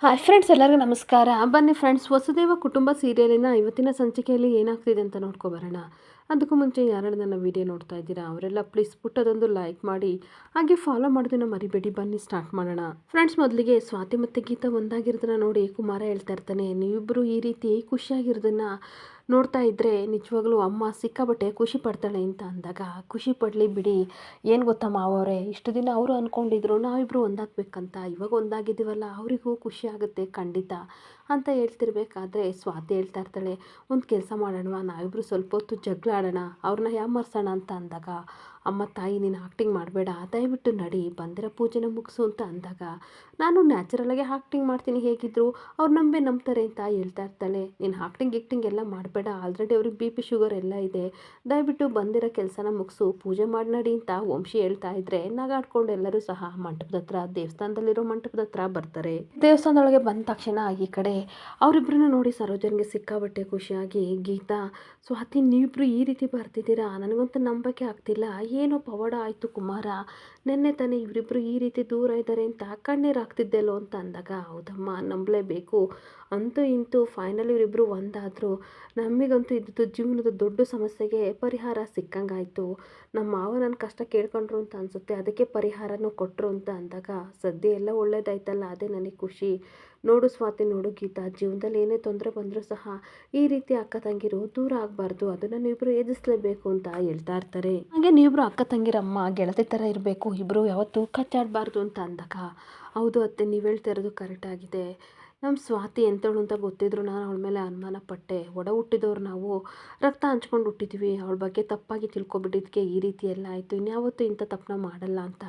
Hi friends, ಎಲ್ಲರಿಗೂ ನಮಸ್ಕಾರ. ಬನ್ನಿ ಫ್ರೆಂಡ್ಸ್, ವಸುದೇವ ಕುಟುಂಬ ಸೀರಿಯಲಿನ ಇವತ್ತಿನ ಸಂಚಿಕೆಯಲ್ಲಿ ಏನಾಗ್ತಿದೆ ಅಂತ ನೋಡ್ಕೊಬರೋಣ. ಅದಕ್ಕೂ ಮುಂಚೆ ಯಾರು ನನ್ನ ವಿಡಿಯೋ ನೋಡ್ತಾ ಇದ್ದೀರಾ ಅವರೆಲ್ಲ ಪ್ಲೀಸ್ ಪುಟ್ಟದೊಂದು ಲೈಕ್ ಮಾಡಿ, ಹಾಗೆ ಫಾಲೋ ಮಾಡೋದನ್ನ ಮರಿಬೇಡಿ. ಬನ್ನಿ ಸ್ಟಾರ್ಟ್ ಮಾಡೋಣ. ಫ್ರೆಂಡ್ಸ್, ಮೊದಲಿಗೆ ಸ್ವಾತಿ ಮತ್ತು ಗೀತಾ ಒಂದಾಗಿರೋದನ್ನ ನೋಡಿ ಕುಮಾರ ಹೇಳ್ತಾ ಇರ್ತಾನೆ, ನೀವಿಬ್ಬರು ಈ ರೀತಿ ಖುಷಿಯಾಗಿರೋದನ್ನ ನೋಡ್ತಾ ಇದ್ದರೆ ನಿಜವಾಗ್ಲೂ ಅಮ್ಮ ಸಿಕ್ಕಾಬಟ್ಟೆ ಖುಷಿ ಪಡ್ತಾಳೆ ಅಂತ ಅಂದಾಗ, ಖುಷಿ ಪಡಲಿ ಬಿಡಿ, ಏನು ಗೊತ್ತಾ ಮಾವವರೇ, ಇಷ್ಟು ದಿನ ಅವರು ಅಂದ್ಕೊಂಡಿದ್ರು ನಾವಿಬ್ಬರು ಒಂದಾಗಬೇಕಂತ, ಇವಾಗ ಒಂದಾಗಿದ್ದೀವಲ್ಲ ಅವರಿಗೂ ಖುಷಿ ಆಗುತ್ತೆ ಖಂಡಿತ ಅಂತ ಹೇಳ್ತಿರ್ಬೇಕಾದ್ರೆ ಸ್ವಾತಿ ಹೇಳ್ತಾ ಇರ್ತಾಳೆ, ಒಂದು ಕೆಲಸ ಮಾಡೋಣವಾ, ನಾವಿಬ್ಬರು ಸ್ವಲ್ಪ ಹೊತ್ತು ಜಗಳ ಆಡೋಣ, ಅವ್ರನ್ನ ಯಾಮರ್ಸೋಣ ಅಂತ ಅಂದಾಗ, ಅಮ್ಮ ತಾಯಿ ನೀನು ಆ್ಯಕ್ಟಿಂಗ್ ಮಾಡಬೇಡ, ದಯವಿಟ್ಟು ನಡಿ ಬಂದಿರೋ ಪೂಜೆನ ಮುಗಿಸು ಅಂತ ಅಂದಾಗ, ನಾನು ನ್ಯಾಚುರಲಾಗೆ ಆ್ಯಕ್ಟಿಂಗ್ ಮಾಡ್ತೀನಿ, ಹೇಗಿದ್ರು ಅವ್ರು ನಂಬ್ತಾರೆ ಅಂತ ಹೇಳ್ತಾ ಇರ್ತಾಳೆ. ನೀನು ಆ್ಯಕ್ಟಿಂಗ್ ಎಲ್ಲ ಮಾಡಬೇಡ, ಆಲ್ರೆಡಿ ಅವ್ರಿಗೆ BP ಶುಗರ್ ಎಲ್ಲ ಇದೆ, ದಯವಿಟ್ಟು ಬಂದಿರೋ ಕೆಲಸನ ಮುಗಿಸು, ಪೂಜೆ ಮಾಡಿ ನಡಿ ಅಂತ ವಂಶಿ ಹೇಳ್ತಾ ಇದ್ರೆ ನಗಾಡ್ಕೊಂಡು ಎಲ್ಲರೂ ಸಹ ಮಂಟಪದ ಹತ್ರ, ದೇವಸ್ಥಾನದಲ್ಲಿರೋ ಮಂಟಪದ ಹತ್ರ ಬರ್ತಾರೆ. ದೇವಸ್ಥಾನದೊಳಗೆ ಬಂದ ತಕ್ಷಣ ಈ ಕಡೆ ಅವರಿಬ್ಬರನ್ನ ನೋಡಿ ಸರೋಜನ್ಗೆ ಸಿಕ್ಕಾಬಟ್ಟೆ ಖುಷಿಯಾಗಿ, ಗೀತಾ ಸ್ವಾತಿ ನೀವಿಬ್ರು ಈ ರೀತಿ ಬರ್ತಿದ್ದೀರಾ, ನನಗಂತೂ ನಂಬಕ್ಕೆ ಆಗ್ತಿಲ್ಲ, ಏನೋ ಪವಾಡ ಆಯಿತು ಕುಮಾರ, ನೆನ್ನೆ ತಾನೇ ಇವರಿಬ್ಬರು ಈ ರೀತಿ ದೂರ ಇದ್ದಾರೆ ಅಂತ ಕಣ್ಣೀರು ಆಗ್ತಿದ್ದೆಲ್ಲೋ ಅಂತ ಅಂದಾಗ, ಹೌದಮ್ಮ ನಂಬಲೇಬೇಕು, ಅಂತೂ ಇಂತೂ ಫೈನಲಿ ಇವರಿಬ್ಬರು ಒಂದಾದರು, ನಮಗಂತೂ ಇದ್ದಿದ್ದು ಜೀವನದ ದೊಡ್ಡ ಸಮಸ್ಯೆಗೆ ಪರಿಹಾರ ಸಿಕ್ಕಂಗಾಯಿತು, ನಮ್ಮ ಮಾವ ನನ್ನ ಕಷ್ಟ ಕೇಳ್ಕೊಂಡ್ರು ಅಂತ ಅನಿಸುತ್ತೆ, ಅದಕ್ಕೆ ಪರಿಹಾರನೂ ಕೊಟ್ಟರು ಅಂತ ಅಂದಾಗ, ಸದ್ಯ ಎಲ್ಲ ಒಳ್ಳೇದಾಯ್ತಲ್ಲ, ಅದೇ ನನಗೆ ಖುಷಿ. ನೋಡು ಸ್ವಾತಿ, ನೋಡು ಗೀತಾ, ಜೀವನದಲ್ಲಿ ಏನೇ ತೊಂದರೆ ಬಂದರೂ ಸಹ ಈ ರೀತಿ ಅಕ್ಕ ತಂಗಿರು ದೂರ ಆಗಬಾರ್ದು, ಅದನ್ನು ನೀವಿಬ್ಬರು ಎದುರಿಸಲೇಬೇಕು ಅಂತ ಹೇಳ್ತಾ ಇರ್ತಾರೆ. ಹಾಗೆ ನೀವಿಬ್ಬರು ಅಕ್ಕ ತಂಗಿರಮ್ಮ ಗೆಳತಿ ಥರ ಇರಬೇಕು, ಇಬ್ಬರು ಯಾವತ್ತೂ ಕಚ್ಚಾಡಬಾರ್ದು ಅಂತ ಅಂದಾಗ, ಹೌದು ಅತ್ತೆ, ನೀವು ಹೇಳ್ತಾ ಇರೋದು ಕರೆಕ್ಟ್ ಆಗಿದೆ, ನಮ್ಮ ಸ್ವಾತಿ ಎಂಥವಳು ಅಂತ ಗೊತ್ತಿದ್ರು ನಾನು ಅವಳ ಮೇಲೆ ಅನುಮಾನ ಪಟ್ಟೆ, ಒಡ ಹುಟ್ಟಿದವ್ರು ನಾವು, ರಕ್ತ ಹಂಚ್ಕೊಂಡು ಹುಟ್ಟಿದ್ವಿ, ಅವಳ ಬಗ್ಗೆ ತಪ್ಪಾಗಿ ತಿಳ್ಕೊಬಿಟ್ಟಿದ್ದಕ್ಕೆ ಈ ರೀತಿ ಎಲ್ಲ ಆಯಿತು, ಇನ್ಯಾವತ್ತೂ ಇಂಥ ತಪ್ಪನ್ನ ಮಾಡಲ್ಲ ಅಂತ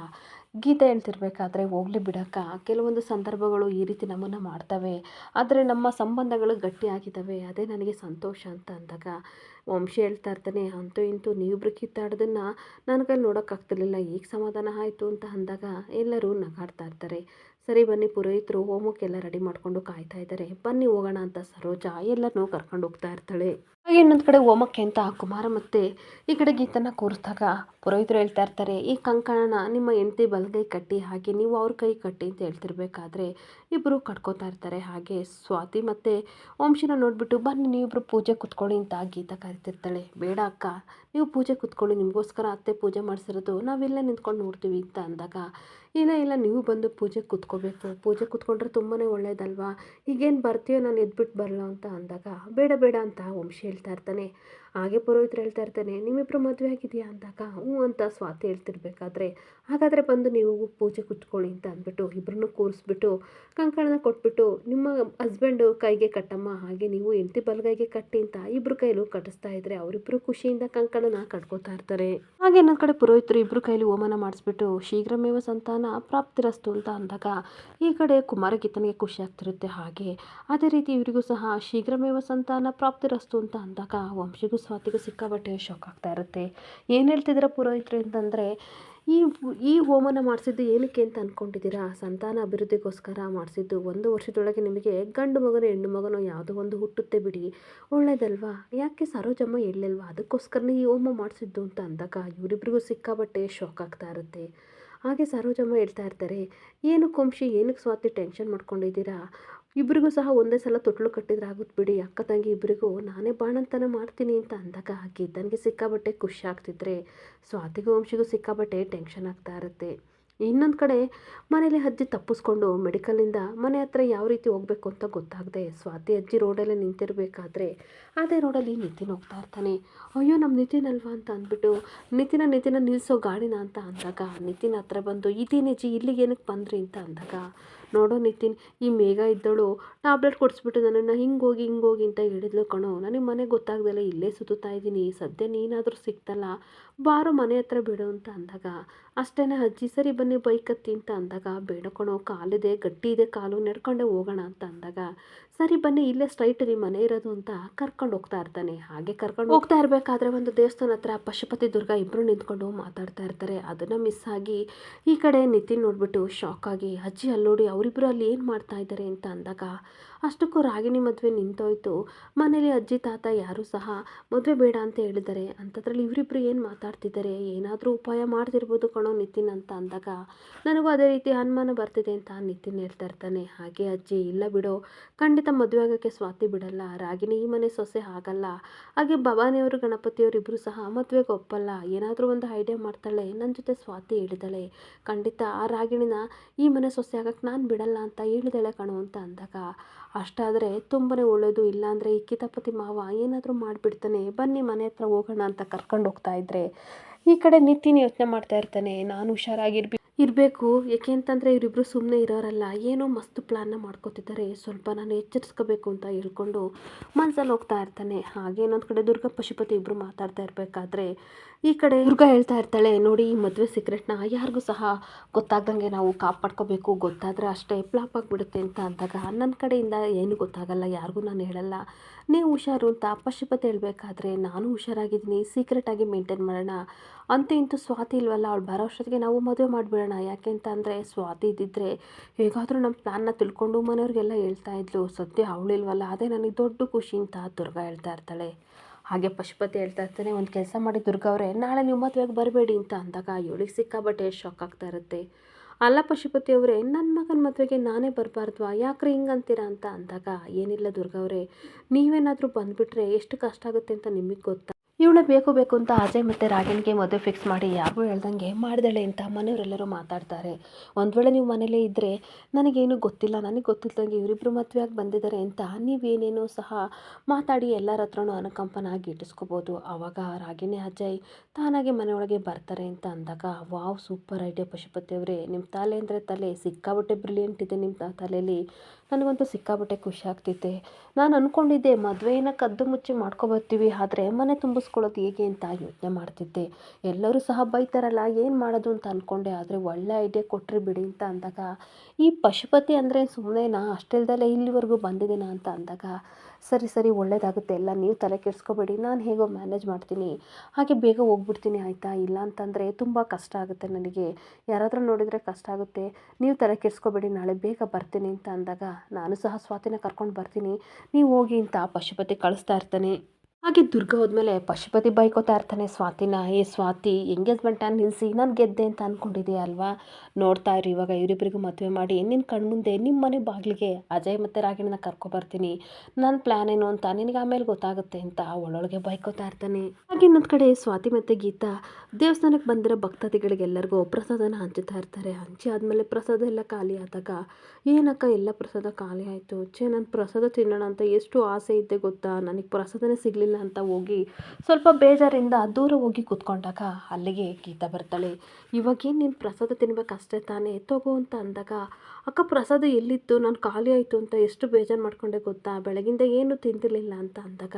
ಗೀತೆ ಹೇಳ್ತಿರ್ಬೇಕಾದ್ರೆ, ಹೋಗ್ಲಿ ಬಿಡಕ್ಕ, ಕೆಲವೊಂದು ಸಂದರ್ಭಗಳು ಈ ರೀತಿ ನಮ್ಮನ್ನು ಮಾಡ್ತವೆ, ಆದರೆ ನಮ್ಮ ಸಂಬಂಧಗಳು ಗಟ್ಟಿಯಾಗಿದ್ದಾವೆ, ಅದೇ ನನಗೆ ಸಂತೋಷ ಅಂತ ಅಂದಾಗ, ವಂಶಿ ಹೇಳ್ತಾ ಇರ್ತಾನೆ, ಅಂತೂ ಇಂತೂ ನೀವಿಬ್ರು ಕಿತ್ತಾಡೋದನ್ನು ನನ್ನ ಕೈಲಿ ನೋಡೋಕ್ಕಾಗ್ತಿರ್ಲಿಲ್ಲ, ಈಗ ಸಮಾಧಾನ ಆಯಿತು ಅಂತ ಅಂದಾಗ ಎಲ್ಲರೂ ನಗಾಡ್ತಾ ಇರ್ತಾರೆ. ಸರಿ ಬನ್ನಿ, ಪುರೋಹಿತರು ಹೋಮಕ್ಕೆಲ್ಲ ರೆಡಿ ಮಾಡಿಕೊಂಡು ಕಾಯ್ತಾ ಇದ್ದಾರೆ, ಬನ್ನಿ ಹೋಗೋಣ ಅಂತ ಸರೋಜಾ ಎಲ್ಲರನ್ನೂ ಕರ್ಕೊಂಡು ಹೋಗ್ತಾ ಇರ್ತಾಳೆ. ಹಾಗೆ ಇನ್ನೊಂದು ಕಡೆ ಹೋಮಕ್ಕೆ ಅಂತ ಕುಮಾರ ಮತ್ತು ಈ ಕಡೆ ಗೀತನ ಕೂರಿಸಿದಾಗ ಪುರೋಹಿತರು ಹೇಳ್ತಾ ಇರ್ತಾರೆ, ಈ ಕಂಕಣನ ನಿಮ್ಮ ಹೆಂಡತಿ ಬಲಗೈ ಕಟ್ಟಿ, ಹಾಗೆ ನೀವು ಅವ್ರ ಕೈ ಕಟ್ಟಿ ಅಂತ ಹೇಳ್ತಿರ್ಬೇಕಾದ್ರೆ ಇಬ್ಬರು ಕಟ್ಕೋತಾ ಇರ್ತಾರೆ. ಹಾಗೆ ಸ್ವಾತಿ ಮತ್ತು ವಂಶಿನ ನೋಡಿಬಿಟ್ಟು, ಬನ್ನಿ ನೀವಿಬ್ಬರು ಪೂಜೆ ಕೂತ್ಕೊಳ್ಳಿ ಅಂತ ಗೀತಾ ಕರಿತಿರ್ತಾಳೆ. ಬೇಡ ಅಕ್ಕ, ನೀವು ಪೂಜೆ ಕೂತ್ಕೊಳ್ಳಿ, ನಿಮಗೋಸ್ಕರ ಅತ್ತೆ ಪೂಜೆ ಮಾಡಿಸಿರೋದು, ನಾವಿಲ್ಲೇ ನಿಂತ್ಕೊಂಡು ನೋಡ್ತೀವಿ ಅಂತ ಅಂದಾಗ, ಇಲ್ಲ ನೀವು ಬಂದು ಪೂಜೆ ಕೂತ್ಕೋಬೇಕು, ಪೂಜೆ ಕೂತ್ಕೊಂಡ್ರೆ ತುಂಬಾ ಒಳ್ಳೇದಲ್ವಾ, ಈಗೇನು ಬರ್ತೀಯೋ ನಾನು ಎದ್ಬಿಟ್ಟು ಬರಲ್ಲ ಅಂತ ಅಂದಾಗ, ಬೇಡ ಅಂತ ವಂಶಿ ಹೇಳ್ತಾ ಇರ್ತಾನೆ. ಹಾಗೆ ಪುರೋಹಿತರು ಹೇಳ್ತಾ ಇರ್ತಾನೆ, ನಿಮ್ಮಿಬ್ಬರು ಮದುವೆ ಆಗಿದೆಯಾ ಅಂದಾಗ, ಹ್ಞೂ ಅಂತ ಸ್ವಾತಿ ಹೇಳ್ತಿರ್ಬೇಕಾದ್ರೆ, ಹಾಗಾದರೆ ಬಂದು ನೀವು ಪೂಜೆ ಕೂತ್ಕೊಳ್ಳಿ ಅಂತ ಅಂದ್ಬಿಟ್ಟು ಇಬ್ಬರನ್ನೂ ಕೂರಿಸ್ಬಿಟ್ಟು ಕಂಕಣನ ಕೊಟ್ಬಿಟ್ಟು, ನಿಮ್ಮ ಹಸ್ಬೆಂಡು ಕೈಗೆ ಕಟ್ಟಮ್ಮ, ಹಾಗೆ ನೀವು ಹೆಂಡತಿ ಬಲಗೈಗೆ ಕಟ್ಟಿ ಅಂತ ಇಬ್ಬರು ಕೈಲೂ ಕಟ್ಟಿಸ್ತಾ ಇದ್ರೆ ಅವರಿಬ್ಬರು ಖುಷಿಯಿಂದ ಕಂಕಣನ ಕಟ್ಕೋತಾ ಇರ್ತಾರೆ. ಹಾಗೆ ಇನ್ನೊಂದು ಕಡೆ ಪುರೋಹಿತರು ಇಬ್ಬರು ಕೈಲಿ ಹೋಮನ ಮಾಡಿಸ್ಬಿಟ್ಟು ಶೀಘ್ರಮೇವ ಸಂತಾನ ಪ್ರಾಪ್ತಿರಸ್ತು ಅಂತ ಅಂದಾಗ, ಈ ಕಡೆ ಕುಮಾರ ಗೀತನಿಗೆ ಖುಷಿ ಆಗ್ತಿರುತ್ತೆ. ಹಾಗೆ ಅದೇ ರೀತಿ ಇವರಿಗೂ ಸಹ ಶೀಘ್ರಮೇವ ಸಂತಾನ ಪ್ರಾಪ್ತಿರಸ್ತು ಅಂತ ಅಂದಾಗ ವಂಶಿಗೂ ಸ್ವಾತಿಗೂ ಸಿಕ್ಕಾಬಟ್ಟೆ ಶಾಕ್ ಆಗ್ತಾ ಇರುತ್ತೆ. ಏನು ಹೇಳ್ತಿದ್ದೀರಾ ಪುರೋಹಿತರು ಅಂತಂದರೆ, ಈ ಹೋಮನ ಮಾಡಿಸಿದ್ದು ಏನಕ್ಕೆ ಅಂತ ಅಂದ್ಕೊಂಡಿದ್ದೀರಾ, ಸಂತಾನ ಅಭಿವೃದ್ಧಿಗೋಸ್ಕರ ಮಾಡಿಸಿದ್ದು, 1 ವರ್ಷದೊಳಗೆ ನಿಮಗೆ ಗಂಡು ಮಗನೋ ಹೆಣ್ಣು ಮಗನೋ ಯಾವುದೋ ಒಂದು ಹುಟ್ಟುತ್ತೆ ಬಿಡಿ, ಒಳ್ಳೇದಲ್ವಾ, ಯಾಕೆ ಸರೋಜಮ್ಮ ಹೇಳಲಿಲ್ವಾ, ಅದಕ್ಕೋಸ್ಕರನೇ ಈ ಹೋಮ ಮಾಡಿಸಿದ್ದು ಅಂತ ಅಂದಾಗ ಇವರಿಬ್ರಿಗೂ ಸಿಕ್ಕಾಬಟ್ಟೆ ಶಾಕ್ ಆಗ್ತಾ ಇರುತ್ತೆ. ಹಾಗೆ ಸರೋಜಮ್ಮ ಹೇಳ್ತಾ ಇರ್ತಾರೆ, ಏನಕ್ಕೆ ವಂಶಿ, ಏನಕ್ಕೆ ಸ್ವಾತಿ ಟೆನ್ಷನ್ ಮಾಡ್ಕೊಂಡಿದ್ದೀರಾ, ಇಬ್ಬರಿಗೂ ಸಹ ಒಂದೇ ಸಲ ತೊಟ್ಲು ಕಟ್ಟಿದ್ರೆ ಆಗುತ್ತೆ ಬಿಡಿ, ಅಕ್ಕ ತಂಗಿ ಇಬ್ಬರಿಗೂ ನಾನೇ ಬಾಣಂತನ ಮಾಡ್ತೀನಿ ಅಂತ ಅಂದಾಗ ಗೀತನಿಗೆ ಸಿಕ್ಕಾಬಟ್ಟೆ ಖುಷಿ ಆಗ್ತಿದ್ರೆ ಸ್ವಾತಿಗೂ ವಂಶಿಗೂ ಸಿಕ್ಕಾಬಟ್ಟೆ ಟೆನ್ಷನ್ ಆಗ್ತಾ ಇರುತ್ತೆ. ಇನ್ನೊಂದು ಕಡೆ ಮನೇಲಿ ಅಜ್ಜಿ ತಪ್ಪಿಸ್ಕೊಂಡು ಮೆಡಿಕಲಿಂದ ಮನೆ ಹತ್ರ ಯಾವ ರೀತಿ ಹೋಗಬೇಕು ಅಂತ ಗೊತ್ತಾಗದೆ ಸ್ವಾತಿ ಅಜ್ಜಿ ರೋಡಲ್ಲೇ ನಿಂತಿರಬೇಕಾದ್ರೆ ಅದೇ ರೋಡಲ್ಲಿ ನಿತಿನ್ ಹೋಗ್ತಾ ಇರ್ತಾನೆ. ಅಯ್ಯೋ ನಮ್ಮ ನಿತಿನ್ ಅಲ್ವಾ ಅಂತ ಅಂದ್ಬಿಟ್ಟು ನಿತಿನ ನಿಲ್ಲಿಸೋ ಗಾಡಿನ ಅಂತ ಅಂದಾಗ ನಿತಿನ್ ಹತ್ರ ಬಂದು, ಇದೇನೇ ಅಜ್ಜಿ ಇಲ್ಲಿಗೆ ಏನಕ್ಕೆ ಬಂದ್ರಿ ಅಂತ ಅಂದಾಗ, ನೋಡೋ ನಿತಿನ್, ಈ ಮೇಘ ಇದ್ದವಳು ಟ್ಯಾಬ್ಲೆಟ್ ಕೊಡಿಸ್ಬಿಟ್ಟು ನನ್ನನ್ನು ಹಿಂಗೋಗಿ ಅಂತ ಹೇಳಿದ್ಲು ಕಣೋ, ನನಗೆ ಮನೆ ಗೊತ್ತಾಗ್ದಲ್ಲ ಇಲ್ಲೇ ಸುತ್ತಾ ಇದ್ದೀನಿ, ಸದ್ಯ ನೀನಾದರೂ ಸಿಕ್ತಲ್ಲ, ಬಾರೋ ಮನೆ ಹತ್ರ ಬಿಡು ಅಂತ ಅಂದಾಗ, ಅಷ್ಟೇನೆ ಅಜ್ಜಿ ಸರಿ ಬನ್ನಿ ಬೈಕ್ ಹತ್ತಿ ಅಂತ ಅಂದಾಗ, ಬೇಡ ಕಣೋ ಕಾಲಿದೆ, ಗಟ್ಟಿ ಇದೆ ಕಾಲು, ನಡ್ಕೊಂಡೆ ಹೋಗೋಣ ಅಂತ ಅಂದಾಗ, ಸರಿ ಬನ್ನಿ ಇಲ್ಲೇ ಸ್ಟ್ರೈಟ್ ನಿಮ್ಮ ಮನೆ ಇರೋದು ಅಂತ ಕರ್ಕೊಂಡು ಹೋಗ್ತಾ ಇರ್ತಾನೆ. ಹಾಗೆ ಕರ್ಕೊಂಡು ಹೋಗ್ತಾ ಇರಬೇಕಾದ್ರೆ ಒಂದು ದೇವಸ್ಥಾನ ಹತ್ರ ಪಶುಪತಿ ದುರ್ಗ ಇಬ್ಬರು ನಿಂತ್ಕೊಂಡು ಮಾತಾಡ್ತಾ ಇರ್ತಾರೆ. ಅದನ್ನು ಮಿಸ್ ಆಗಿ ಈ ಕಡೆ ನಿತಿನ್ ನೋಡ್ಬಿಟ್ಟು ಶಾಕ್ ಆಗಿ, ಅಜ್ಜಿ ಅಲ್ಲೋಡಿ ಅವರಿಬ್ಬರು ಅಲ್ಲಿ ಏನು ಮಾಡ್ತಾ ಇದ್ದಾರೆ ಅಂತ ಅಂದಾಗ ಅಷ್ಟಕ್ಕೂ ರಾಗಿಣಿ ಮದುವೆ ನಿಂತೋಯ್ತು. ಮನೇಲಿ ಅಜ್ಜಿ ತಾತ ಯಾರೂ ಸಹ ಮದುವೆ ಬೇಡ ಅಂತ ಹೇಳಿದ್ದಾರೆ. ಅಂಥದ್ರಲ್ಲಿ ಇವರಿಬ್ಬರು ಏನು ಮಾತಾಡ್ತಿದ್ದಾರೆ, ಏನಾದರೂ ಉಪಾಯ ಮಾಡ್ತಿರ್ಬೋದು ಕಣೋ ನಿತಿನ್ ಅಂತ ಅಂದಾಗ ನನಗೂ ಅದೇ ರೀತಿ ಅನುಮಾನ ಬರ್ತಿದೆ ಅಂತ ನಿತಿನ್ ಹೇಳ್ತಾ ಇರ್ತಾನೆ. ಹಾಗೆ ಅಜ್ಜಿ ಇಲ್ಲ ಬಿಡೋ, ಖಂಡಿತ ಮದುವೆ ಆಗೋಕ್ಕೆ ಸ್ವಾತಿ ಬಿಡಲ್ಲ, ರಾಗಿಣಿ ಈ ಮನೆ ಸೊಸೆ ಆಗಲ್ಲ. ಹಾಗೆ ಭವಾನಿಯವರು ಗಣಪತಿಯವರು ಇಬ್ಬರು ಸಹ ಮದುವೆಗೆ ಒಪ್ಪಲ್ಲ. ಏನಾದರೂ ಒಂದು ಐಡಿಯಾ ಮಾಡ್ತಾಳೆ, ನನ್ನ ಜೊತೆ ಸ್ವಾತಿ ಹೇಳಿದಾಳೆ, ಖಂಡಿತ ಆ ರಾಗಿಣಿನ ಈ ಮನೆ ಸೊಸೆ ಆಗಕ್ಕೆ ನಾನು ಬಿಡಲ್ಲ ಅಂತ ಹೇಳಿದಾಳೆ ಕಣೋ ಅಂತ ಅಂದಾಗ ಅಷ್ಟಾದರೆ ತುಂಬಾ ಒಳ್ಳೆಯದು. ಇಲ್ಲಾಂದರೆ ಈ ಕಿತಾಪತಿ ಮಾವ ಏನಾದರೂ ಮಾಡಿಬಿಡ್ತಾನೆ, ಬನ್ನಿ ಮನೆ ಹತ್ರ ಹೋಗೋಣ ಅಂತ ಕರ್ಕೊಂಡು ಹೋಗ್ತಾ ಇದ್ರೆ ಈ ಕಡೆ ನಿತಿನ್ ಯೋಚನೆ ಮಾಡ್ತಾ ಇರ್ತಾನೆ, ನಾನು ಇರಬೇಕು. ಏಕೆ ಅಂತಂದರೆ ಇವರಿಬ್ಬರು ಸುಮ್ಮನೆ ಇರೋರಲ್ಲ, ಏನೋ ಮಸ್ತ್ ಪ್ಲ್ಯಾನ್ನ ಮಾಡ್ಕೋತಿದ್ದಾರೆ, ಸ್ವಲ್ಪ ನಾನು ಎಚ್ಚರಿಸ್ಕೋಬೇಕು ಅಂತ ಹೇಳ್ಕೊಂಡು ಮನ್ಸಲ್ಲಿ ಹೋಗ್ತಾ ಇರ್ತಾನೆ. ಹಾಗೆ ಇನ್ನೊಂದು ಕಡೆ ದುರ್ಗಾ ಪಶುಪತಿ ಇಬ್ಬರು ಮಾತಾಡ್ತಾ ಇರಬೇಕಾದ್ರೆ ಈ ಕಡೆ ದುರ್ಗಾ ಹೇಳ್ತಾ ಇರ್ತಾಳೆ, ನೋಡಿ ಈ ಮದುವೆ ಸೀಕ್ರೆಟ್ನ ಯಾರಿಗೂ ಸಹ ಗೊತ್ತಾಗ್ದಂಗೆ ನಾವು ಕಾಪಾಡ್ಕೋಬೇಕು, ಗೊತ್ತಾದರೆ ಅಷ್ಟೇ ಫ್ಲಾಪ್ ಆಗಿಬಿಡುತ್ತೆ ಅಂತ ಅಂದಾಗ ನನ್ನ ಕಡೆಯಿಂದ ಏನು ಗೊತ್ತಾಗಲ್ಲ, ಯಾರಿಗೂ ನಾನು ಹೇಳಲ್ಲ, ನೀವು ಹುಷಾರು ಅಂತ ಪಶುಪತಿ ಹೇಳಬೇಕಾದ್ರೆ ನಾನು ಹುಷಾರಾಗಿದ್ದೀನಿ, ಸೀಕ್ರೆಟಾಗಿ ಮೇಂಟೈನ್ ಮಾಡೋಣ, ಅಂತೂ ಇಂತೂ ಸ್ವಾತಿ ಇಲ್ವಲ್ಲ, ಅವಳು ಬರೋ ಅಷ್ಟೊತ್ತಿಗೆ ನಾವು ಮದುವೆ ಮಾಡಿಬಿಡೋಣ. ಯಾಕೆ ಅಂತ ಅಂದರೆ ಸ್ವಾತಿ ಇದ್ದಿದ್ದರೆ ಹೇಗಾದರೂ ನಮ್ಮ ಪ್ಲ್ಯಾನ್ನ ತಿಳ್ಕೊಂಡು ಮನೆಯವ್ರಿಗೆಲ್ಲ ಹೇಳ್ತಾ ಇದ್ಲು, ಸದ್ಯ ಅವಳಿಲ್ವಲ್ಲ, ಅದೇ ನನಗೆ ದೊಡ್ಡ ಖುಷಿ ಅಂತ ದುರ್ಗಾ ಹೇಳ್ತಾ ಇರ್ತಾಳೆ. ಹಾಗೆ ಪಶುಪತಿ ಹೇಳ್ತಾ ಇರ್ತಾನೆ, ಒಂದು ಕೆಲಸ ಮಾಡಿ ದುರ್ಗಾ ಅವರೇ, ನಾಳೆ ನೀವು ಮದುವೆಗೆ ಬರಬೇಡಿ ಅಂತ ಅಂದಾಗ ಇವಳಿಗೆ ಸಿಕ್ಕಾಬಟ್ಟೆ ಶಾಕ್ ಆಗ್ತಾ ಇರುತ್ತೆ. ಅಲ್ಲ ಪಶುಪತಿ ಅವರೇ, ನನ್ನ ಮಗನ ಮದುವೆಗೆ ನಾನೇ ಬರಬಾರ್ದ್ವಾ, ಯಾಕ್ರಿ ಹಿಂಗಂತೀರಾ ಅಂತ ಅಂದಾಗ ಏನಿಲ್ಲ ದುರ್ಗಾ ಅವರೇ, ನೀವೇನಾದರೂ ಬಂದುಬಿಟ್ರೆ ಎಷ್ಟು ಕಷ್ಟ ಆಗುತ್ತೆ ಅಂತ ನಿಮಗೆ ಗೊತ್ತಾ, ಇವಳು ಬೇಕು ಬೇಕು ಅಂತ ಅಜಯ್ ಮತ್ತು ರಾಗಿಣಿಗೆ ಮದುವೆ ಫಿಕ್ಸ್ ಮಾಡಿ ಯಾರಿಗೂ ಹೇಳ್ದಂಗೆ ಮಾಡಿದಾಳೆ ಅಂತ ಮನೆಯವರೆಲ್ಲರೂ ಮಾತಾಡ್ತಾರೆ. ಒಂದು ವೇಳೆ ನೀವು ಮನೇಲೇ ಇದ್ದರೆ ನನಗೇನು ಗೊತ್ತಿಲ್ಲ, ನನಗೆ ಗೊತ್ತಿಲ್ಲದಂಗೆ ಇವರಿಬ್ಬರು ಮದುವೆಯಾಗಿ ಬಂದಿದ್ದಾರೆ ಅಂತ ನೀವೇನೇನೋ ಸಹ ಮಾತಾಡಿ ಎಲ್ಲರ ಹತ್ರನೂ ಅನುಕಂಪನಾಗಿ ಇಟ್ಟಿಸ್ಕೋಬೋದು. ಆವಾಗ ರಾಗಿಣಿ ಅಜಯ್ ತಾನಾಗೆ ಮನೆಯೊಳಗೆ ಬರ್ತಾರೆ ಅಂತ ಅಂದಾಗ ವಾವ್ ಸೂಪರ್ ಐಡಿಯಾ ಪಶುಪತಿ ಅವರೇ, ನಿಮ್ಮ ತಲೆ ಅಂದರೆ ತಲೆ ಸಿಕ್ಕಾಬಟ್ಟೆ ಬ್ರಿಲಿಯಂಟ್ ಇದೆ ನಿಮ್ಮ ತಲೆಯಲ್ಲಿ, ನನಗಂತೂ ಸಿಕ್ಕಾಬಟ್ಟೆ ಖುಷಿ ಆಗ್ತಿದೆ. ನಾನು ಅಂದ್ಕೊಂಡಿದ್ದೆ ಮದುವೆನ ಕದ್ದು ಮುಚ್ಚಿ ಮಾಡ್ಕೊಬರ್ತೀವಿ, ಆದರೆ ಮನೆ ತುಂಬಿಸ್ಕೊಳ್ಳೋದು ಹೇಗೆ ಅಂತ ಯೋಚನೆ ಮಾಡ್ತಿದ್ದೆ, ಎಲ್ಲರೂ ಸಹ ಬೈತಾರಲ್ಲ ಏನು ಮಾಡೋದು ಅಂತ ಅಂದ್ಕೊಂಡೆ, ಆದರೆ ಒಳ್ಳೆ ಐಡಿಯಾ ಕೊಟ್ಟರೆ ಬಿಡಿ ಅಂತ ಅಂದಾಗ ಈ ಪಶುಪತಿ ಅಂದರೆ ಸುಮ್ಮನೆನಾ, ಅಷ್ಟಿಲ್ದಲೇ ಇಲ್ಲಿವರೆಗೂ ಬಂದಿದ್ದೀನಾ ಅಂತ ಅಂದಾಗ ಸರಿ ಸರಿ ಒಳ್ಳೇದಾಗುತ್ತೆ, ಎಲ್ಲ ನೀವು ತಲೆ ಕೆಡಿಸ್ಕೋಬೇಡಿ, ನಾನು ಹೇಗೋ ಮ್ಯಾನೇಜ್ ಮಾಡ್ತೀನಿ, ಹಾಗೆ ಬೇಗ ಹೋಗ್ಬಿಡ್ತೀನಿ ಆಯಿತಾ, ಇಲ್ಲ ಅಂತಂದರೆ ತುಂಬ ಕಷ್ಟ ಆಗುತ್ತೆ ನನಗೆ, ಯಾರಾದರೂ ನೋಡಿದರೆ ಕಷ್ಟ ಆಗುತ್ತೆ, ನೀವು ತಲೆ ಕೆಡಿಸ್ಕೋಬೇಡಿ, ನಾಳೆ ಬೇಗ ಬರ್ತೀನಿ ಅಂತ ಅಂದಾಗ ನಾನು ಸಹ ಸ್ವಾತಿನ ಕರ್ಕೊಂಡು ಬರ್ತೀನಿ, ನೀವು ಹೋಗಿ ಅಂತ ಪಶುಪತಿ ಕಳಿಸ್ತಾ ಇರ್ತಾನೆ. ಹಾಗೆ ದುರ್ಗಾ ಹೋದ್ಮೇಲೆ ಪಶುಪತಿ ಬೈಕೋತಾ ಇರ್ತಾನೆ ಸ್ವಾತಿನ, ಏ ಸ್ವಾತಿ ಎಂಗೇಜ್ಮೆಂಟನ್ನು ನಿಲ್ಲಿಸಿ ನಾನು ಗೆದ್ದೆ ಅಂತ ಅಂದ್ಕೊಂಡಿದ್ದೀಯ ಅಲ್ವಾ, ನೋಡ್ತಾ ಇರಿ ಇವಾಗ ಇವರಿಬ್ಬರಿಗೂ ಮದುವೆ ಮಾಡಿ ನಿನ್ನ ಕಣ್ಮುಂದೆ ನಿಮ್ಮ ಮನೆ ಬಾಗಿಲಿಗೆ ಅಜಯ್ ಮತ್ತು ರಾಗಿಣಿನ ಕರ್ಕೊಬರ್ತೀನಿ, ನನ್ನ ಪ್ಲ್ಯಾನ್ ಏನು ಅಂತ ನಿನಗೆ ಆಮೇಲೆ ಗೊತ್ತಾಗುತ್ತೆ ಅಂತ ಒಳೊಳಗೆ ಬೈಕೋತಾ ಇರ್ತಾನೆ. ಹಾಗೆ ಇನ್ನೊಂದು ಕಡೆ ಸ್ವಾತಿ ಮತ್ತು ಗೀತಾ ದೇವಸ್ಥಾನಕ್ಕೆ ಬಂದಿರೋ ಭಕ್ತಾದಿಗಳಿಗೆಲ್ಲರಿಗೂ ಪ್ರಸಾದನ ಹಂಚುತ್ತಾ ಇರ್ತಾರೆ. ಹಂಚಿ ಆದಮೇಲೆ ಪ್ರಸಾದ ಎಲ್ಲ ಖಾಲಿ ಆದಾಗ ಏನಕ್ಕ ಎಲ್ಲ ಪ್ರಸಾದ ಖಾಲಿ ಆಯಿತು, ನಾನು ಪ್ರಸಾದ ತಿನ್ನೋಣ ಅಂತ ಎಷ್ಟು ಆಸೆ ಇದ್ದೆ ಗೊತ್ತಾ, ನನಗೆ ಪ್ರಸಾದನೇ ಸಿಗಲಿಲ್ಲ ಅಂತ ಹೋಗಿ ಸ್ವಲ್ಪ ಬೇಜಾರಿಂದ ದೂರ ಹೋಗಿ ಕೂತ್ಕೊಂಡಾಗ ಅಲ್ಲಿಗೆ ಗೀತಾ ಬರ್ತಾಳೆ. ಇವಾಗೇನು ನೀನು ಪ್ರಸಾದ ತಿನ್ಬೇಕಷ್ಟೇ ತಾನೇ, ತಗೋ ಅಂತ ಅಂದಾಗ ಅಕ್ಕ ಪ್ರಸಾದ ಎಲ್ಲಿತ್ತು, ನಾನು ಖಾಲಿ ಆಯಿತು ಅಂತ ಎಷ್ಟು ಬೇಜಾರು ಮಾಡ್ಕೊಂಡೆ ಗೊತ್ತಾ, ಬೆಳಗಿಂದ ಏನು ತಿಂದಿರಲಿಲ್ಲ ಅಂತ ಅಂದಾಗ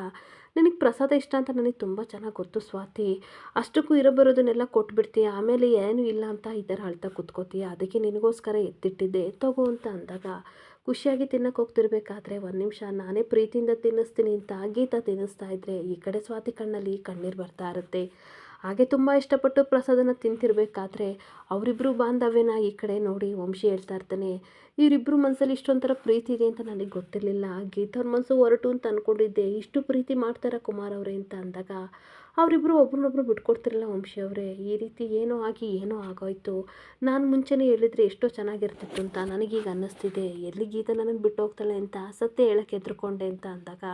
ನಿನಗೆ ಪ್ರಸಾದ ಇಷ್ಟ ಅಂತ ನನಗೆ ತುಂಬ ಚೆನ್ನಾಗಿ ಗೊತ್ತು ಸ್ವಾತಿ, ಅಷ್ಟಕ್ಕೂ ಬರೋದನ್ನೆಲ್ಲ ಕೊಟ್ಬಿಡ್ತೀಯ, ಆಮೇಲೆ ಏನೂ ಇಲ್ಲ ಅಂತ ಈ ಥರ ಅಳ್ತಾ ಕೂತ್ಕೋತೀಯ, ಅದಕ್ಕೆ ನಿನಗೋಸ್ಕರ ಎತ್ತಿಟ್ಟಿದ್ದೆ, ತಗೋ ಅಂತ ಅಂದಾಗ ಖುಷಿಯಾಗಿ ತಿನ್ನಕ್ಕೆ ಹೋಗ್ತಿರ್ಬೇಕಾದ್ರೆ ಒಂದು ನಿಮಿಷ ನಾನೇ ಪ್ರೀತಿಯಿಂದ ತಿನ್ನಿಸ್ತೀನಿ ಅಂತ ಗೀತಾ ತಿನ್ನಿಸ್ತಾ ಇದ್ದರೆ ಈ ಕಡೆ ಸ್ವಾತಿ ಕಣ್ಣಲ್ಲಿ ಕಣ್ಣೀರು ಬರ್ತಾ ಇರುತ್ತೆ. ಹಾಗೆ ತುಂಬ ಇಷ್ಟಪಟ್ಟು ಪ್ರಸಾದನ ತಿಂತಿರ್ಬೇಕಾದ್ರೆ ಅವರಿಬ್ಬರು ಬಾಂಧವ್ಯನ ಈ ಕಡೆ ನೋಡಿ ವಂಶಿ ಹೇಳ್ತಾ ಇರ್ತಾನೆ, ಇವರಿಬ್ಬರು ಮನಸ್ಸಲ್ಲಿ ಇಷ್ಟೊಂಥರ ಪ್ರೀತಿ ಇದೆ ಅಂತ ನನಗೆ ಗೊತ್ತಿರಲಿಲ್ಲ, ಗೀತವ್ರ ಮನಸ್ಸು ಹೊರಟು ಅಂತ ಅಂದ್ಕೊಂಡಿದ್ದೆ, ಇಷ್ಟು ಪ್ರೀತಿ ಮಾಡ್ತಾರೆ ಕುಮಾರ್ ಅವರೇ ಅಂತ ಅಂದಾಗ ಅವರಿಬ್ಬರು ಒಬ್ರನ್ನೊಬ್ರು ಬಿಟ್ಕೊಡ್ತಿರಲ್ಲ ವಂಶಿ ಅವರೇ, ಈ ರೀತಿ ಏನೋ ಆಗಿ ಏನೋ ಆಗೋಯ್ತು, ನಾನು ಮುಂಚೆನೇ ಹೇಳಿದರೆ ಎಷ್ಟೋ ಚೆನ್ನಾಗಿರ್ತಿತ್ತು ಅಂತ ನನಗೀಗ ಅನ್ನಿಸ್ತಿದೆ, ಎಲ್ಲಿ ಗೀತಾ ನನಗೆ ಬಿಟ್ಟು ಹೋಗ್ತಾಳೆ ಅಂತ ಸತ್ಯ ಹೇಳಕ್ಕೆ ಹೆದರ್ಕೊಂಡೆ ಅಂತ ಅಂದಾಗ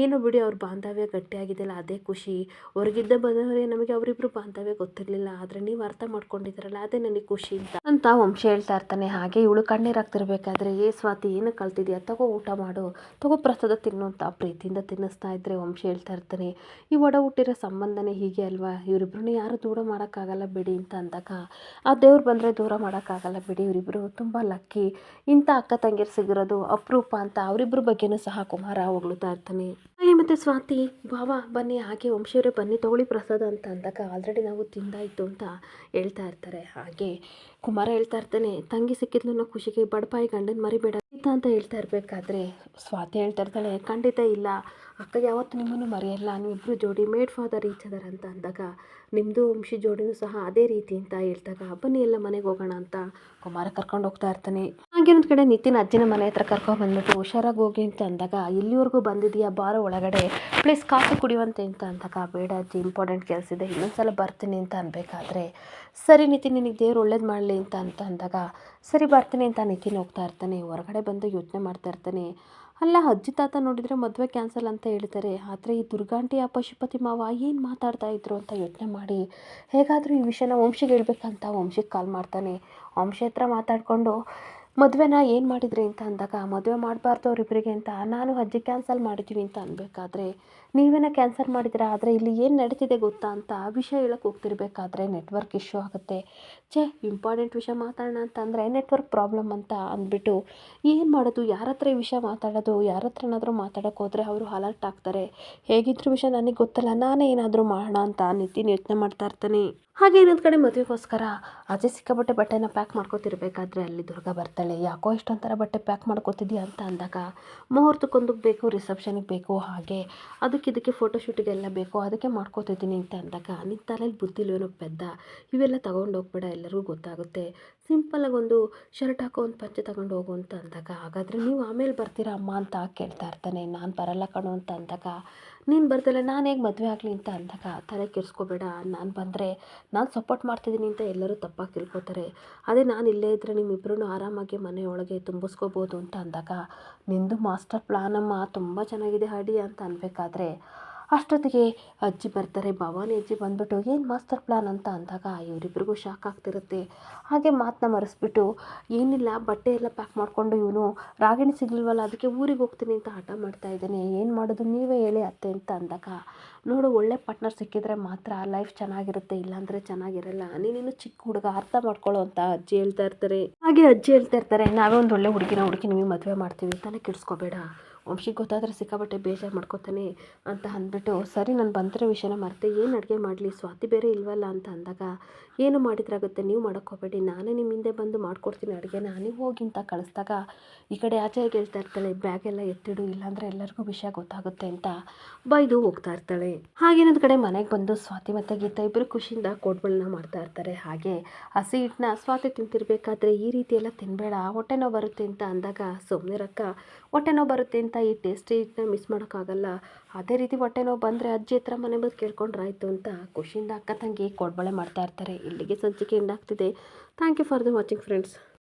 ಏನೋ ಬಿಡಿ ಅವ್ರ ಬಾಂಧವ್ಯ ಗಟ್ಟಿಯಾಗಿದೆಯಲ್ಲ ಅದೇ ಖುಷಿ, ಹೊರಗಿದ್ದ ಬಂದವರೇ ನಮಗೆ ಅವರಿಬ್ಬರು ಬಾಂಧವ್ಯ ಗೊತ್ತಿರಲಿಲ್ಲ, ಆದರೆ ನೀವು ಅರ್ಥ ಮಾಡ್ಕೊಂಡಿದ್ದೀರಲ್ಲ ಅದೇ ನನಗೆ ಖುಷಿ ಅಂತ ವಂಶಿ ಹೇಳ್ತಾ ಇರ್ತಾನೆ. ಹಾಗೆ ಇವಳು ಕಣ್ಣೀರಾಗ್ತಿರ್ಬೇಕಾದ್ರೆ ಏ ಸ್ವಾತಿ ಏನು ಕಲ್ತಿದ್ಯಾ, ತಗೋ ಊಟ ಮಾಡು, ತಗೋ ಪ್ರಸಾದ ತಿನ್ನು ಅಂತ ಪ್ರೀತಿಯಿಂದ ತಿನ್ನಿಸ್ತಾ ಇದ್ದರೆ ವಂಶಿ ಹೇಳ್ತಾ ಇರ್ತಾನೆ, ಈ ಒಡ ಹುಟ್ಟಿರೋ ಸಂಬಂಧನೇ ಹೀಗೆ ಅಲ್ವಾ, ಇವರಿಬ್ಬರನ್ನ ಯಾರು ದೂರ ಮಾಡೋಕ್ಕಾಗಲ್ಲ ಬಿಡಿ ಅಂತ ಅಂದಾಗ ಆ ದೇವ್ರು ಬಂದರೆ ದೂರ ಮಾಡೋಕ್ಕಾಗಲ್ಲ ಬಿಡಿ, ಇವರಿಬ್ಬರು ತುಂಬ ಲಕ್ಕಿ, ಇಂಥ ಅಕ್ಕ ತಂಗಿರು ಸಿಗಿರೋದು ಅಪರೂಪ ಅಂತ ಅವರಿಬ್ಬರ ಬಗ್ಗೆನೂ ಸಹ ಕುಮಾರ ಹೊಗಳ್ತಾ ಇರ್ತಾನೆ. ಹಾಗೆ ಮತ್ತು ಸ್ವಾತಿ ಬಾವಾ ಬನ್ನಿ, ಹಾಗೆ ವಂಶಿಯವರೇ ಬನ್ನಿ ತಗೊಳ್ಳಿ ಪ್ರಸಾದ ಅಂತ ಅಂದಾಗ ಆಲ್ರೆಡಿ ನಾವು ತಿಂದಾಯಿತು ಅಂತ ಹೇಳ್ತಾ ಇರ್ತಾರೆ. ಹಾಗೆ ಕುಮಾರ ಹೇಳ್ತಾ ಇರ್ತಾನೆ, ತಂಗಿ ಸಿಕ್ಕಿದ್ಲು ಅನ್ನೋ ಖುಷಿಗೆ ಬಡಪಾಯಿ ಗಂಡನ ಮರಿಬೇಡ, ಗೊತ್ತಾ ಅಂತ ಹೇಳ್ತಾ ಇರಬೇಕಾದ್ರೆ ಸ್ವಾತಿ ಹೇಳ್ತಾ ಇರ್ತಾಳೆ, ಖಂಡಿತ ಇಲ್ಲ ಅಕ್ಕ ಯಾವತ್ತು ನಿಮ್ಮನ್ನು ಮರೆಯಲ್ಲ, ನೀವಿಬ್ಬರು ಜೋಡಿ ಮೇಡ್ ಫಾದರ್ ಈಚ್ ಅದರ್ ಅಂತ ಅಂದಾಗ ನಿಮ್ಮದು ವಂಶಿ ಜೋಡಿನೂ ಸಹ ಅದೇ ರೀತಿ ಅಂತ ಹೇಳ್ದಾಗ ಬನ್ನಿ ಎಲ್ಲ ಮನೆಗೆ ಹೋಗೋಣ ಅಂತ ಕುಮಾರ ಕರ್ಕೊಂಡು ಹೋಗ್ತಾ ಇರ್ತಾನೆ. ಹಾಗೇನೊಂದು ಕಡೆ ನಿತಿನ್ ಅಜ್ಜಿನ ಮನೆ ಹತ್ರ ಕರ್ಕೊಂಡು ಬಂದ್ಬಿಟ್ಟು ಹುಷಾರಾಗಿ ಹೋಗಿ ಅಂತ ಅಂದಾಗ ಇಲ್ಲಿವರೆಗೂ ಬಂದಿದೆಯಾ ಬಾರೋ ಒಳಗಡೆ ಪ್ಲೀಸ್ ಕಾಫಿ ಕುಡಿಯುವಂತೆ ಅಂತ ಅಂದಾಗ ಬೇಡ ಅಜ್ಜಿ ಇಂಪಾರ್ಟೆಂಟ್ ಕೆಲಸ ಇದೆ ಇನ್ನೊಂದ್ಸಲ ಬರ್ತೀನಿ ಅಂತ ಅನ್ಬೇಕಾದ್ರೆ ಸರಿ ನಿತಿನ್ ನಿನಗೆ ದೇವ್ರು ಒಳ್ಳೇದು ಮಾಡಲಿ ಅಂತ ಅಂದಾಗ ಸರಿ ಬರ್ತೀನಿ ಅಂತ ನಿತಿನ್ ಹೋಗ್ತಾ ಇರ್ತಾನೆ. ಹೊರಗಡೆ ಬಂದು ಯೋಚನೆ ಮಾಡ್ತಾ ಇರ್ತಾನೆ, ಅಲ್ಲ ಅಜ್ಜಿ ತಾತ ನೋಡಿದರೆ ಮದುವೆ ಕ್ಯಾನ್ಸಲ್ ಅಂತ ಹೇಳ್ತಾರೆ, ಆದರೆ ಈ ದುರ್ಗಾಂಟಿ ಆ ಪಶುಪತಿ ಮಾವ ಏನು ಮಾತಾಡ್ತಾ ಇದ್ರು ಅಂತ ಯೋಚನೆ ಮಾಡಿ ಹೇಗಾದರೂ ಈ ವಿಷಯನ ವಂಶಿಗೆ ಹೇಳ್ಬೇಕಂತ ವಂಶಿಗೆ ಕಾಲ್ ಮಾಡ್ತಾನೆ. ವಂಶಿ ಹತ್ರ ಮಾತಾಡಿಕೊಂಡು ಮದುವೆನ ಏನು ಮಾಡಿದ್ರಿ ಅಂತ ಅಂದಾಗ ಮದುವೆ ಮಾಡಬಾರ್ದು ಅವರಿಬ್ಬರಿಗೆ ಅಂತ ನಾನು ಅಜ್ಜಿ ಕ್ಯಾನ್ಸಲ್ ಮಾಡಿದ್ದೀವಿ ಅಂತ ಅನ್ಬೇಕಾದ್ರೆ ನೀವೇನ ಕ್ಯಾನ್ಸಲ್ ಮಾಡಿದ್ದೀರಾ, ಆದರೆ ಇಲ್ಲಿ ಏನು ನಡೀತಿದೆ ಗೊತ್ತಾ ಅಂತ ವಿಷಯ ಹೇಳೋಕ್ಕೆ ಹೋಗ್ತಿರ್ಬೇಕಾದ್ರೆ ನೆಟ್ವರ್ಕ್ ಇಶ್ಯೂ ಆಗುತ್ತೆ. ಇಂಪಾರ್ಟೆಂಟ್ ವಿಷಯ ಮಾತಾಡೋಣ ಅಂತ ಅಂದರೆ ನೆಟ್ವರ್ಕ್ ಪ್ರಾಬ್ಲಮ್ ಅಂತ ಅಂದ್ಬಿಟ್ಟು ಏನು ಮಾಡೋದು, ಯಾರ ಹತ್ರ ಈ ವಿಷಯ ಮಾತಾಡೋದು, ಯಾರ ಹತ್ರನಾದರೂ ಮಾತಾಡೋಕ್ಕೆ ಹೋದರೆ ಅವರು ಅಲರ್ಟ್ ಆಗ್ತಾರೆ, ಹೇಗಿದ್ರು ವಿಷಯ ನನಗೆ ಗೊತ್ತಲ್ಲ ನಾನೇ ಏನಾದರೂ ಮಾಡೋಣ ಅಂತ ನಿತಿನ್ ಯೋಚನೆ ಮಾಡ್ತಾ ಇರ್ತಾನೆ. ಹಾಗೆ ಇನ್ನೊಂದು ಕಡೆ ಮದುವೆಗೋಸ್ಕರ ಅಜಯ್ ಸಿಕ್ಕಾಪಟ್ಟೆ ಬಟ್ಟೆನ ಪ್ಯಾಕ್ ಮಾಡ್ಕೊತಿರ್ಬೇಕಾದ್ರೆ ಅಲ್ಲಿ ದುರ್ಗಾ ಬರ್ತಾಳೆ. ಯಾಕೋ ಇಷ್ಟೊಂಥರ ಬಟ್ಟೆ ಪ್ಯಾಕ್ ಮಾಡ್ಕೊತಿದ್ಯಾ ಅಂತ ಅಂದಾಗ ಮುಹೂರ್ತಕ್ಕೊಂದಕ್ಕೆ ಬೇಕು, ರಿಸೆಪ್ಷನಿಗೆ ಬೇಕು, ಹಾಗೆ ಇದಕ್ಕೆ ಫೋಟೋಶೂಟಿಗೆಲ್ಲ ಬೇಕು, ಅದಕ್ಕೆ ಮಾಡ್ಕೊತಿದ್ದೀನಿ ಅಂತ ಅಂದಾಗ ನಿನ್ನ ತಲೆಯಲ್ಲಿ ಬುದ್ಧಿಲೇನೋ ಪೆದ್ದ, ಇವೆಲ್ಲ ತೊಗೊಂಡು ಹೋಗ್ಬೇಡ ಎಲ್ಲರಿಗೂ ಗೊತ್ತಾಗುತ್ತೆ, ಸಿಂಪಲ್ಲಾಗಿ ಒಂದು ಶರ್ಟ್ ಹಾಕೋ ಒಂದು ಪಂಚೆ ತಗೊಂಡು ಹೋಗು ಅಂತ ಅಂದಾಗ ಹಾಗಾದರೆ ನೀವು ಆಮೇಲೆ ಬರ್ತೀರಾ ಅಮ್ಮ ಅಂತ ಕೇಳ್ತಾ ಇರ್ತಾನೆ. ನಾನು ಬರಲ್ಲ ಕಣೋ ಅಂತ ಅಂದಾಗ ನೀನು ಬರ್ದಲ್ಲ ನಾನು ಹೇಗೆ ಮದುವೆ ಆಗಲಿ ಅಂತ ಅಂದಾಗ ತಲೆ ಕೆಡಿಸ್ಕೋಬೇಡ, ನಾನು ಬಂದರೆ ನಾನು ಸಪೋರ್ಟ್ ಮಾಡ್ತಿದ್ದೀನಿ ಅಂತ ಎಲ್ಲರೂ ತಪ್ಪಾಗಿ ತಿಳ್ಕೊತಾರೆ, ಅದೇ ನಾನು ಇಲ್ಲೇ ಇದ್ದರೆ ನಿಮ್ಮಿಬ್ಬರೂ ಆರಾಮಾಗಿ ಮನೆಯೊಳಗೆ ತುಂಬಿಸ್ಕೋಬೋದು ಅಂತ ಅಂದಾಗ ನಿಂದು ಮಾಸ್ಟರ್ ಪ್ಲಾನಮ್ಮ ತುಂಬ ಚೆನ್ನಾಗಿದೆ ಹಡಿ ಅಂತ ಅನ್ಬೇಕಾದ್ರೆ ಅಷ್ಟೊತ್ತಿಗೆ ಅಜ್ಜಿ ಬರ್ತಾರೆ. ಭವಾನಿ ಅಜ್ಜಿ ಬಂದ್ಬಿಟ್ಟು ಏನು ಮಾಸ್ಟರ್ ಪ್ಲಾನ್ ಅಂತ ಅಂದಾಗ ಇವರಿಬ್ರಿಗೂ ಶಾಕ್ ಆಗ್ತಿರುತ್ತೆ. ಹಾಗೆ ಮಾತನ್ನ ಮರೆಸ್ಬಿಟ್ಟು ಏನಿಲ್ಲ ಬಟ್ಟೆ ಎಲ್ಲ ಪ್ಯಾಕ್ ಮಾಡಿಕೊಂಡು ಇವನು ರಾಗಿಣಿ ಸಿಗಲಿಲ್ವಲ್ಲ ಅದಕ್ಕೆ ಊರಿಗೆ ಹೋಗ್ತೀನಿ ಅಂತ ಹಠ ಮಾಡ್ತಾ ಇದ್ದಾನೆ, ಏನು ಮಾಡೋದು ನೀವೇ ಹೇಳಿ ಅತ್ತೆ ಅಂತ ಅಂದಾಗ ನೋಡು ಒಳ್ಳೆ ಪಾರ್ಟ್ನರ್ ಸಿಕ್ಕಿದ್ರೆ ಮಾತ್ರ ಲೈಫ್ ಚೆನ್ನಾಗಿರುತ್ತೆ, ಇಲ್ಲಾಂದರೆ ಚೆನ್ನಾಗಿರಲ್ಲ, ನೀನಿನ್ನು ಚಿಕ್ಕ ಹುಡುಗ ಅರ್ಥ ಮಾಡ್ಕೊಳ್ಳೋ ಅಂತ ಅಜ್ಜಿ ಹೇಳ್ತಾ ಇರ್ತಾರೆ. ಹಾಗೆ ಅಜ್ಜಿ ಹೇಳ್ತಾ ಇರ್ತಾರೆ, ನಾವೇ ಒಂದು ಒಳ್ಳೆ ಹುಡುಗಿ ನಿಮಗೆ ಮದುವೆ ಮಾಡ್ತೀವಿ ತಲೆ ಕೆಡಿಸ್ಕೋಬೇಡ, ವಂಶಿಗೆ ಗೊತ್ತಾದರೆ ಸಿಕ್ಕಾಬಟ್ಟೆ ಬೇಜಾರು ಮಾಡ್ಕೋತಾನೆ ಅಂತ ಅಂದ್ಬಿಟ್ಟು ಸರಿ ನಾನು ಬಂದಿರೋ ವಿಷಯನ ಮರೆತೆ ಏನು ಅಡುಗೆ ಮಾಡಲಿ ಸ್ವಾತಿ ಬೇರೆ ಇಲ್ವಲ್ಲ ಅಂತ ಅಂದಾಗ ಏನು ಮಾಡಿದ್ರಾಗುತ್ತೆ ನೀವು ಮಾಡೋಕ್ಕೋಗಬೇಡಿ, ನಾನೇ ನಿಮ್ಮ ಹಿಂದೆ ಬಂದು ಮಾಡ್ಕೊಡ್ತೀನಿ ಅಡುಗೆನ, ನೀವು ಹೋಗಿ ಅಂತ ಕಳಿಸ್ದಾಗ ಈ ಕಡೆ ಆಚೆಗೆ ಹೇಳ್ತಾ ಇರ್ತಾಳೆ ಬ್ಯಾಗೆಲ್ಲ ಎತ್ತಿಡು ಇಲ್ಲಾಂದರೆ ಎಲ್ಲರಿಗೂ ವಿಷಯ ಗೊತ್ತಾಗುತ್ತೆ ಅಂತ ಬೈದು ಹೋಗ್ತಾ ಇರ್ತಾಳೆ. ಹಾಗೇನೊಂದು ಕಡೆ ಮನೆಗೆ ಬಂದು ಸ್ವಾತಿ ಮತ್ತು ಗೀತಾ ಇಬ್ಬರು ಖುಷಿಯಿಂದ ಕೋಡ್ಗಳನ್ನ ಮಾಡ್ತಾ ಇರ್ತಾರೆ. ಹಾಗೆ ಹಸಿ ಹಿಟ್ಟನ್ನ ಸ್ವಾತಿ ತಿಂತಿರ್ಬೇಕಾದ್ರೆ ಈ ರೀತಿ ಎಲ್ಲ ತಿನ್ನಬೇಡ ಹೊಟ್ಟೆ ನೋವು ಬರುತ್ತೆ ಅಂತ ಅಂದಾಗ ಸೌಮ್ಯರಕ್ಕ ಹೊಟ್ಟೆ ನೋವು ಬರುತ್ತೆ ಅಂತ ಈ ಟೇಸ್ಟಿ ಹಿಟ್ಟನ್ನ ಮಿಸ್ ಮಾಡೋಕ್ಕಾಗಲ್ಲ, ಅದೇ ರೀತಿ ಹೊಟ್ಟೆ ನೋವು ಬಂದರೆ ಅಜ್ಜಿ ಹತ್ರ ಮನೆ ಬಂದು ಕೇಳ್ಕೊಂಡ್ರಾಯ್ತು ಅಂತ ಖುಷಿಯಿಂದ ಅಕ್ಕ ತಂಗಿ ಕೋಡ್ಬಳೆ ಮಾಡ್ತಾ ಇರ್ತಾರೆ. ಇಲ್ಲಿಗೆ ಸಂಚಿಕೆ ಎಂಡ್ ಆಗ್ತಿದೆ. Thank you for the watching friends.